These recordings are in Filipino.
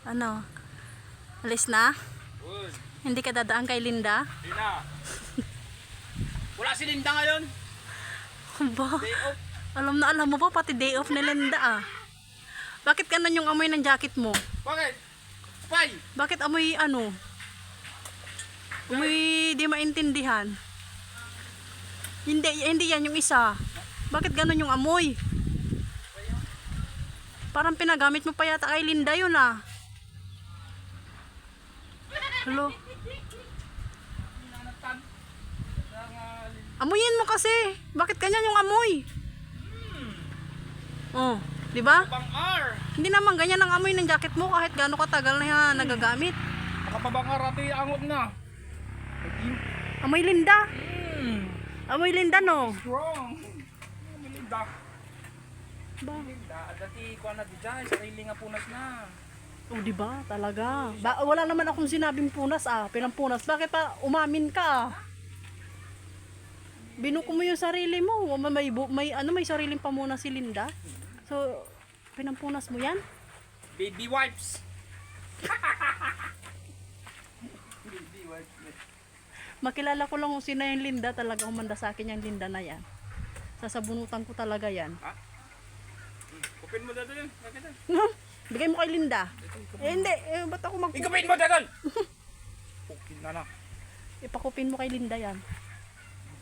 Ano? Alis na? Good. Hindi ka dadaan kay Linda? Hindi na. Wala si Linda ngayon. Ba? Day off. Alam mo pa pati day off ni Linda ah. Bakit ganun yung amoy ng jacket mo? Bakit? Pay! Bakit amoy ano? Amoy di maintindihan. Hindi yan yung isa. Bakit ganun yung amoy? Parang pinagamit mo pa yata kay Linda yun ah. Hello? Amoyin mo kasi. Bakit ganyan yung amoy? Oh, di ba? Pang R. Hindi naman ganyan ang amoy ng jacket mo kahit gaano katagal na yan nagagamit. Nakapabangara ati angot na. Amoy Linda. Amoy Linda no. Strong. Linda. Ba? Linda. Dati ko na di dyan. Sarili nga punas na. Oh, di ba? Talaga. Wala naman akong sinabing punas ah. Pinampunas. Bakit pa umamin ka ah? Binuko mo yung sarili mo. May sariling pamunas si Linda. So, pinampunas mo yan? Baby wipes. Baby wipes. Makilala ko lang kung sino yung Linda. Talaga umanda sa akin yung Linda na yan. Sasabunutan ko talaga yan. Ha? Kupin mo dito yun. Bakit yan? Bigay mo kay Linda. Hindi. Ba't ako Ikupin mo dito! Kupin na na. Ipakupin mo kay Linda yan.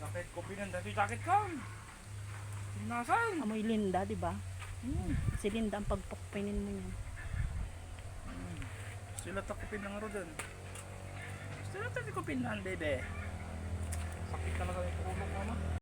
Bakit kupinan dati jacket ka? Nasaan? Amoy Linda, di ba? Si Linda ang pagpakupinin mo yan. Sila takupin ng aro dyan. Sila takupin ng bebe. Sakit na lang sa ulo ko, mama.